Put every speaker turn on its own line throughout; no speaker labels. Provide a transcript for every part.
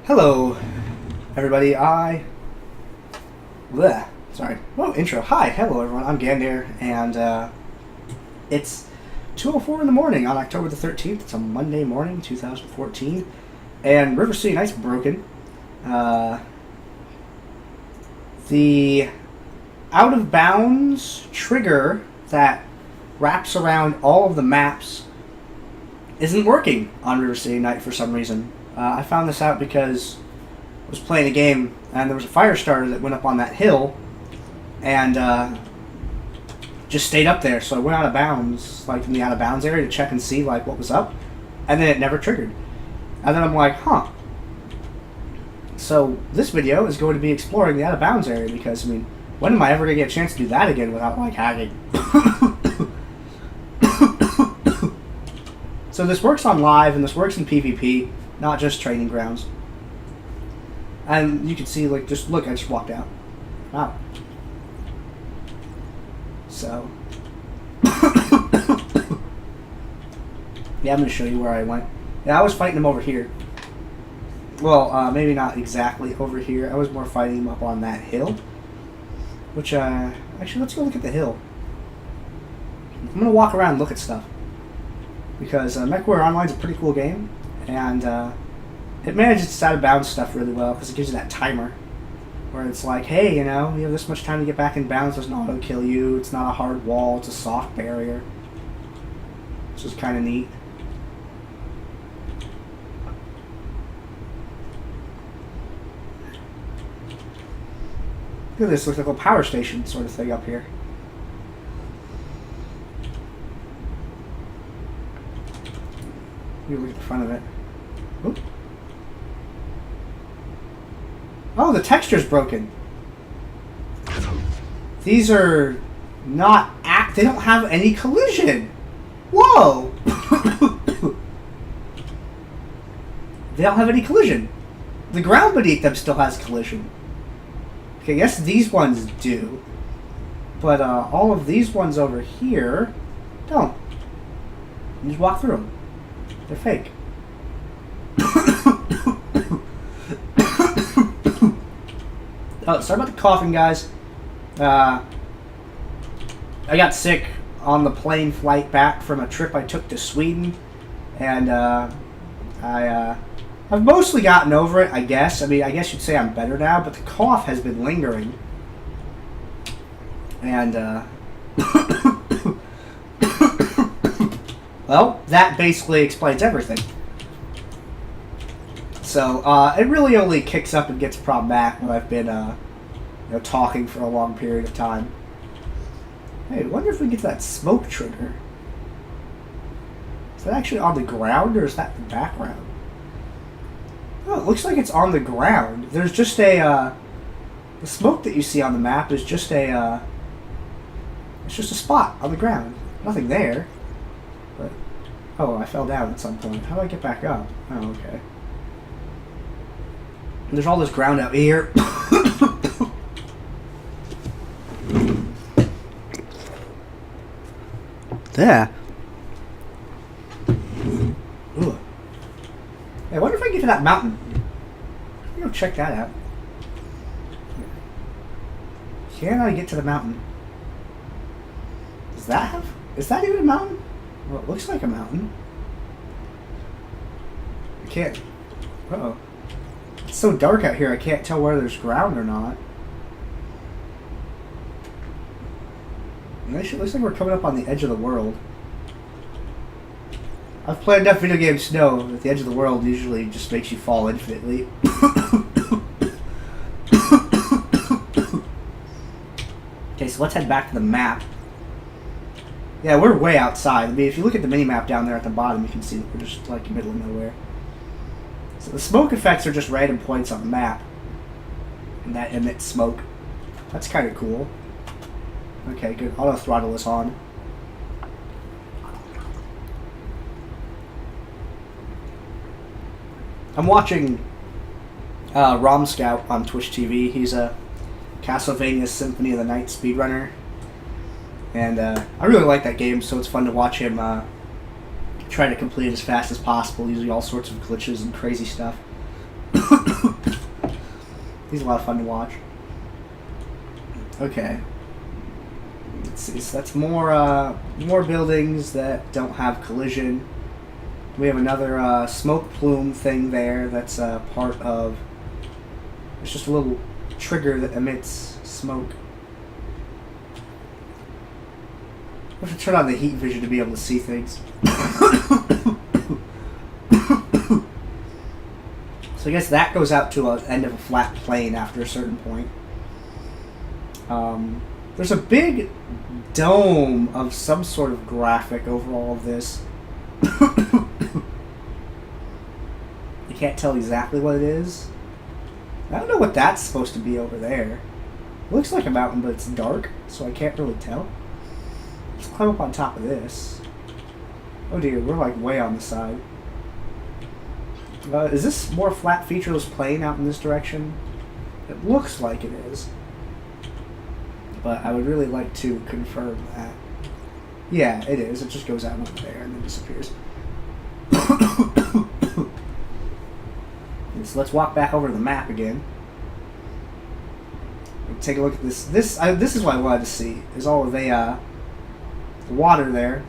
Hello, everybody. Sorry. Whoa, intro. Hi, hello, everyone. I'm Gandair, and it's 2:04 in the morning on October the 13th. It's a Monday morning, 2014, and River City Night's broken. The out of bounds trigger that wraps around all of the maps isn't working on River City Night for some reason. I found this out because I was playing a game and there was a fire starter that went up on that hill and just stayed up there. So I went out of bounds, like in the out of bounds area, to check and see like what was up, and then it never triggered. And then I'm like, huh. So this video is going to be exploring the out of bounds area because, I mean, when am I ever going to get a chance to do that again without like hacking? So this works on live and this works in PvP, not just training grounds. And you can see, like, just look, I just walked out. Wow. So. Yeah, I'm going to show you where I went. Yeah, I was fighting him over here. Well, maybe not exactly over here. I was more fighting him up on that hill. Which, actually, let's go look at the hill. I'm going to walk around and look at stuff. Because MechWarrior Online is a pretty cool game. And, it manages its out of bounds stuff really well because it gives you that timer where it's like, hey, you know, you have this much time to get back in bounds. Doesn't auto kill you. It's not a hard wall. It's a soft barrier. Which is kind of neat. Look at this. Looks like a power station sort of thing up here. You look at the front of it. Oop. Oh, the texture's broken. These are not they don't have any collision. Whoa! They don't have any collision. The ground beneath them still has collision. Okay, I guess these ones do. But all of these ones over here don't. You just walk through them. They're fake. Oh, sorry about the coughing, guys. I got sick on the plane flight back from a trip I took to Sweden, and I've mostly gotten over it, I guess. I mean, I guess you'd say I'm better now, but the cough has been lingering. And, well, that basically explains everything. So, it really only kicks up and gets problematic when I've been, you know, talking for a long period of time. Hey, I wonder if we get to that smoke trigger. Is that actually on the ground, or is that the background? Oh, it looks like it's on the ground. There's just a, the smoke that you see on the map is just a, it's just a spot on the ground. Nothing there. But, oh, I fell down at some point. How do I get back up? Oh, okay. There's all this ground out here. There. Ooh. Hey, I wonder if I can get to that mountain. Let me go check that out. Can I get to the mountain? Does that have... Is that even a mountain? Well, it looks like a mountain. I can't... Uh-oh. It's so dark out here, I can't tell whether there's ground or not. Actually, it looks like we're coming up on the edge of the world. I've played enough video games to know that the edge of the world usually just makes you fall infinitely. Okay, so let's head back to the map. Yeah, we're way outside. I mean, if you look at the mini-map down there at the bottom, you can see that we're just like in the middle of nowhere. So the smoke effects are just random points on the map. And that emits smoke. That's kind of cool. Okay, good. Auto throttle is on. I'm watching Rom Scout on Twitch TV. He's a Castlevania Symphony of the Night speedrunner. And I really like that game, so it's fun to watch him try to complete it as fast as possible, using all sorts of glitches and crazy stuff. He's a lot of fun to watch. Okay. Let's see. So that's more buildings that don't have collision. We have another smoke plume thing there. That's part of. It's just a little trigger that emits smoke. I have to turn on the heat vision to be able to see things. So I guess that goes out to the end of a flat plane after a certain point. There's a big dome of some sort of graphic over all of this. You can't tell exactly what it is. I don't know what that's supposed to be over there. It looks like a mountain, but it's dark, so I can't really tell. Let's climb up on top of this. Oh dear, we're like way on the side. Is this more flat featureless plane out in this direction? It looks like it is. But I would really like to confirm that. Yeah, it is. It just goes out over there and then disappears. So let's walk back over to the map again. Take a look at this. This is what I wanted to see. Is all of the water there.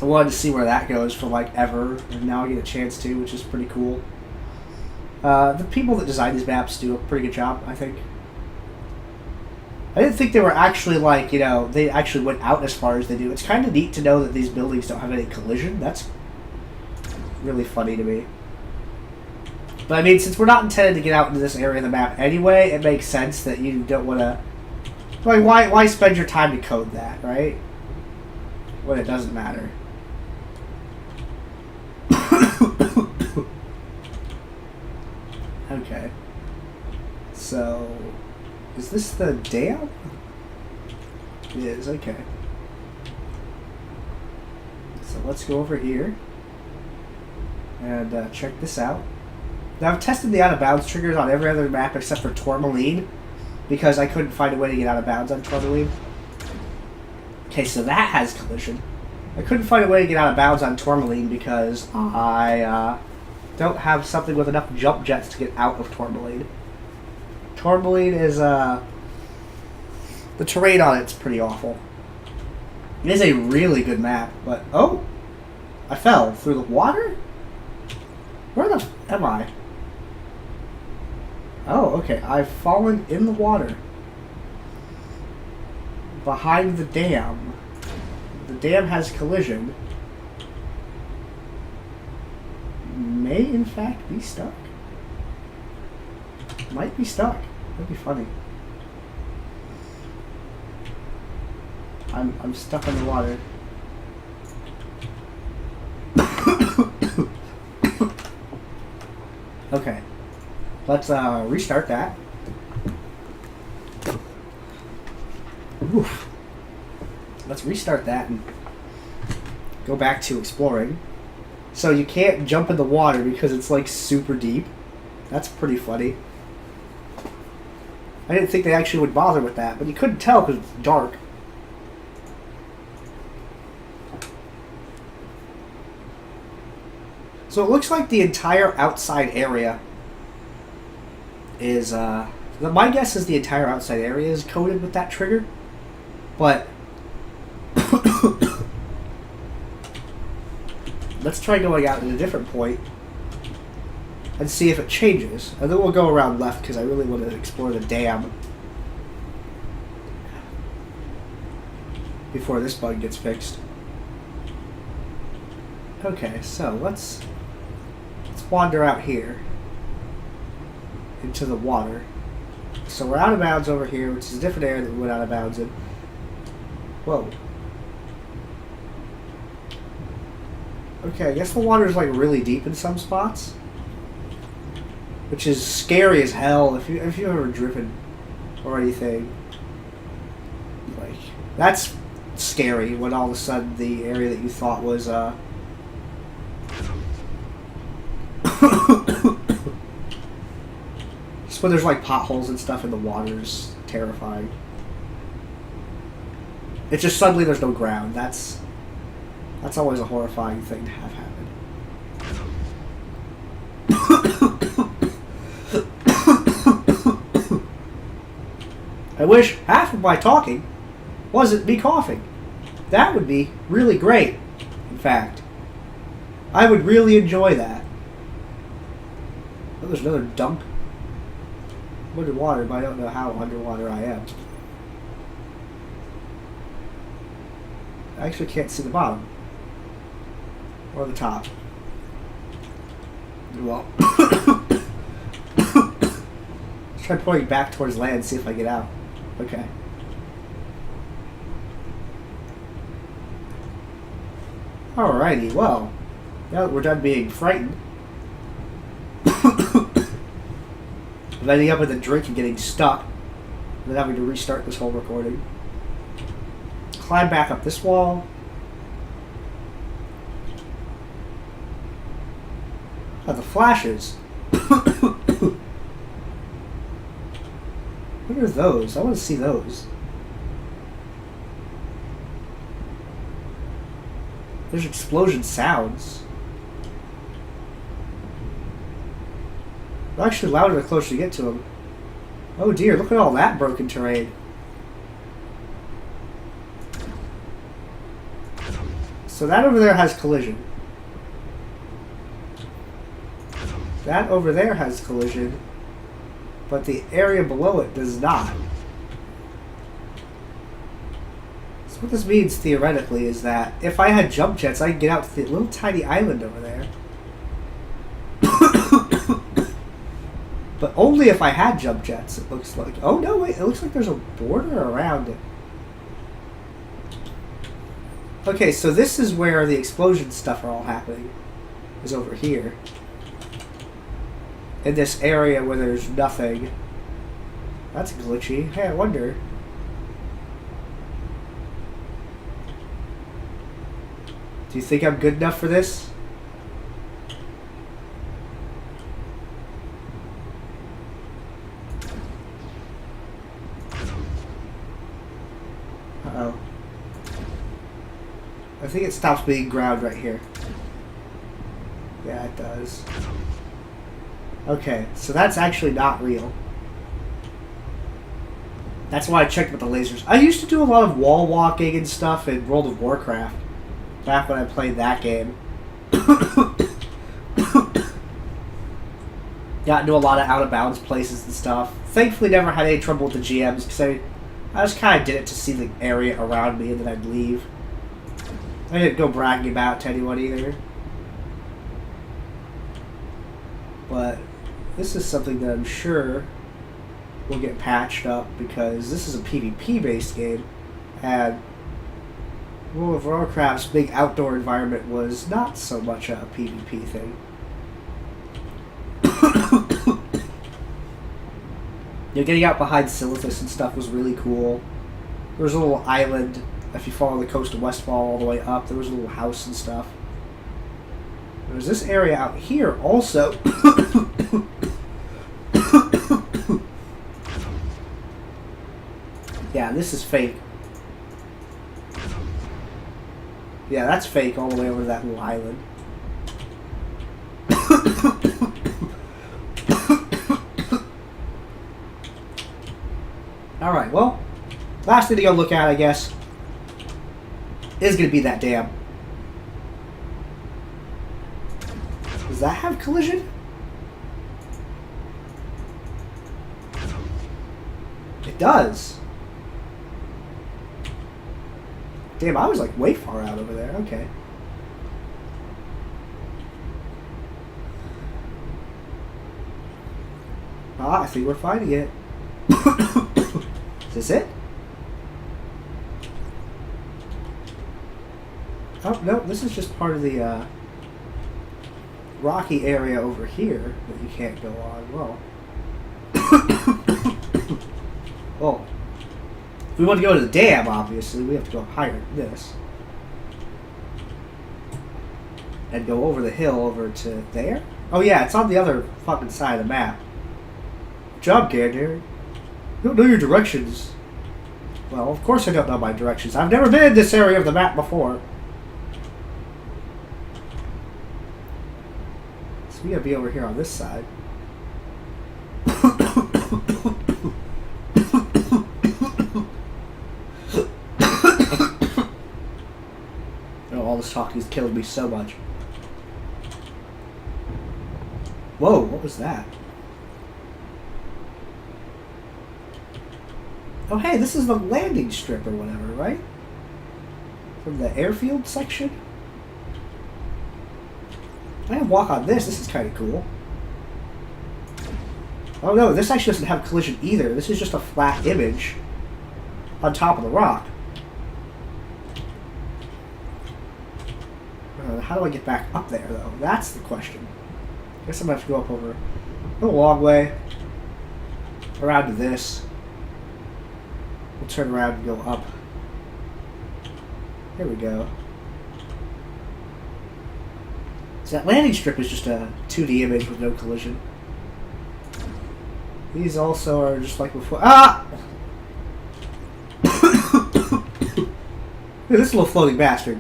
I wanted to see where that goes for like ever, and now I get a chance to, which is pretty cool. The people that design these maps do a pretty good job, I think. I didn't think they were actually like, you know, they actually went out as far as they do. It's kind of neat to know that these buildings don't have any collision. That's really funny to me. But I mean, since we're not intended to get out into this area of the map anyway, it makes sense that you don't want to. Like, why spend your time to code that, right? When it doesn't matter. Okay. So, is this the dam? It is, okay. So let's go over here and check this out. Now I've tested the out of bounds triggers on every other map except for Tourmaline because I couldn't find a way to get out of bounds on Tourmaline. Okay, so that has collision. I couldn't find a way to get out of bounds on Tourmaline because I don't have something with enough jump jets to get out of Tourmaline. Tourmaline is, the terrain on it's pretty awful. It is a really good map, but, oh! I fell through the water? Where the am I? Oh, okay, I've fallen in the water. Behind the dam. The dam has collision. May in fact be stuck. Might be stuck. That'd be funny. I'm stuck in the water. Okay. Let's restart that. Oof. Let's restart that and go back to exploring. So you can't jump in the water because it's like super deep. That's pretty funny. I didn't think they actually would bother with that, but you couldn't tell because it's dark. So it looks like the entire outside area is, my guess is the entire outside area is coated with that trigger, but let's try going out at a different point and see if it changes. And then we'll go around left because I really want to explore the dam before this bug gets fixed. Okay, so let's wander out here into the water. So we're out of bounds over here, which is a different area that we went out of bounds in. Whoa. Okay, I guess the water is like really deep in some spots, which is scary as hell if you've ever driven or anything. Like, that's scary when all of a sudden the area that you thought was just when there's like potholes and stuff in the water is terrifying. It's just suddenly there's no ground. That's always a horrifying thing to have happen. I wish half of my talking wasn't me coughing. That would be really great, in fact. I would really enjoy that. Oh, there's another dump. I'm underwater, but I don't know how underwater I am. I actually can't see the bottom. Or the top. Well, let's try pointing back towards land and see if I get out. Okay. Alrighty, well, now that we're done being frightened, of ending up with a drink and getting stuck, and then having to restart this whole recording. Climb back up this wall. Oh, the flashes. What are those? I want to see those. There's explosion sounds. They're actually louder the closer you get to them. Oh dear, look at all that broken terrain. So that over there has collision. That over there has collision. But the area below it does not. So what this means theoretically is that if I had jump jets, I could get out to the little tiny island over there. But only if I had jump jets, it looks like. Oh no, wait, it looks like there's a border around it. Okay, so this is where the explosion stuff are all happening. Is over here. In this area where there's nothing. That's glitchy. Hey, I wonder. Do you think I'm good enough for this? Uh-oh. I think it stops being ground right here. Yeah, it does. Okay, so that's actually not real. That's why I checked with the lasers. I used to do a lot of wall walking and stuff in World of Warcraft. Back when I played that game. Got into a lot of out-of-bounds places and stuff. Thankfully never had any trouble with the GMs, because I just kind of did it to see the area around me and then I'd leave. I didn't go bragging about it to anyone either. But this is something that I'm sure will get patched up because this is a PvP-based game, and World of Warcraft's big outdoor environment was not so much a PvP thing. Getting out behind Silithus and stuff was really cool. There was a little island. If you follow the coast of Westfall all the way up, there was a little house and stuff. There's this area out here also. Yeah, this is fake. Yeah, that's fake all the way over to that little island. Alright, well, last thing to go look at, I guess, is going to be that dam. Does that have collision? It does. Damn, I was like way far out over there. Okay. Ah, I think we're finding it. Is this it? Oh, no, this is just part of the rocky area over here that you can't go on. Well. Well, if we want to go to the dam, obviously, we have to go higher than this. And go over the hill over to there? Oh yeah, it's on the other fucking side of the map. Good job, Gandair. You don't know your directions. Well, of course I don't know my directions. I've never been in this area of the map before. So we gotta be over here on this side. trash talk is killing me so much. Whoa, what was that? Oh hey, this is the landing strip or whatever, right? From the airfield section? I can walk on this. This is kind of cool. Oh no, this actually doesn't have collision either. This is just a flat image on top of the rock. How do I get back up there, though? That's the question. I guess I'm going to have to go up over a long way. Around to this. We'll turn around and go up. There we go. So that landing strip is just a 2D image with no collision. These also are just like before. Ah! Look at this little floating bastard.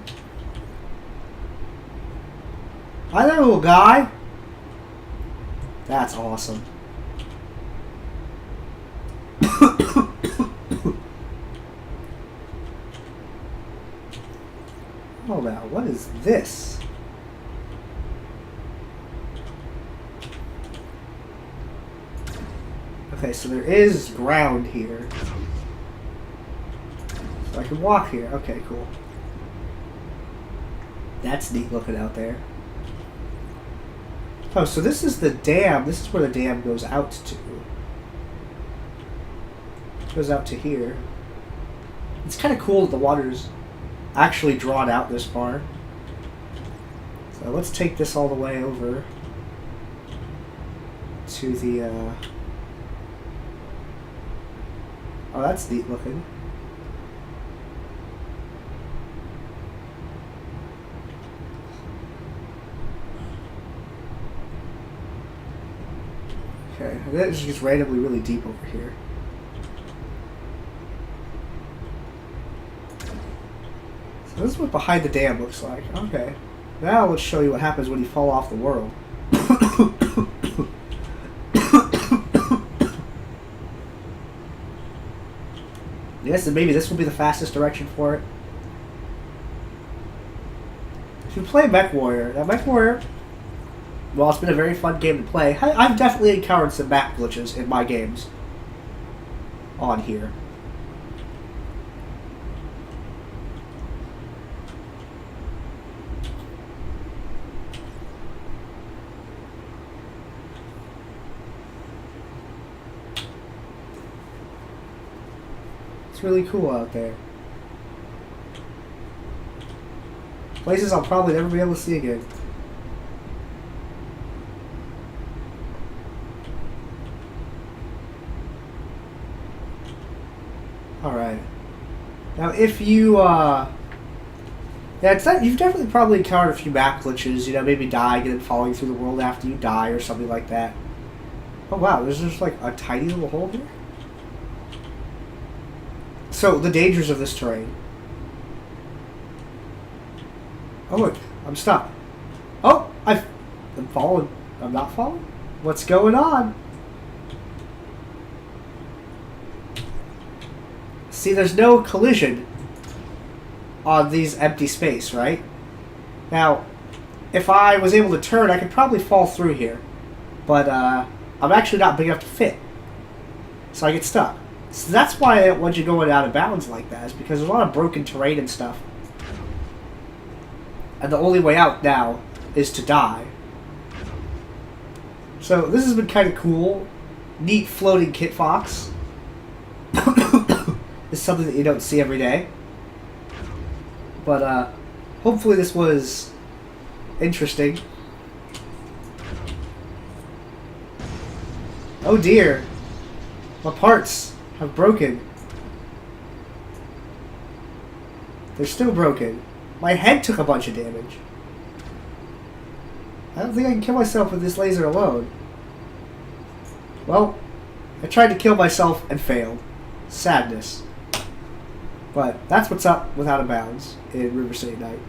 Hi there, little guy. That's awesome. Oh, now, what is this? Okay, so there is ground here. So I can walk here. Okay, cool. That's neat looking out there. Oh, so this is the dam. This is where the dam goes out to. It goes out to here. It's kind of cool that the water's actually drawn out this far. So let's take this all the way over to the... Oh, that's neat looking. Okay, and then it just gets randomly really deep over here. So this is what behind the dam looks like. Okay. Now let's show you what happens when you fall off the world. Yes, and maybe this will be the fastest direction for it. If you play MechWarrior, now MechWarrior, well, it's been a very fun game to play. I've definitely encountered some map glitches in my games on here. It's really cool out there. Places I'll probably never be able to see again. Alright. Now if you, yeah, it's that you've definitely probably encountered a few map glitches, you know, maybe dying and then falling through the world after you die or something like that. Oh wow, there's just like a tiny little hole here? So, the dangers of this terrain. Oh look, I'm stuck. Oh, I'm falling. I'm not falling? What's going on? See, there's no collision on these empty space, right? Now, if I was able to turn, I could probably fall through here. But, I'm actually not big enough to fit. So I get stuck. So that's why I don't want you going out of bounds like that, is because there's a lot of broken terrain and stuff. And the only way out now is to die. So this has been kind of cool. Neat floating kit fox. Is something that you don't see every day. But hopefully this was interesting. Oh dear. My parts have broken. They're still broken. My head took a bunch of damage. I don't think I can kill myself with this laser alone. Well, I tried to kill myself and failed. Sadness. But that's what's up with Out of Bounds in River City Night.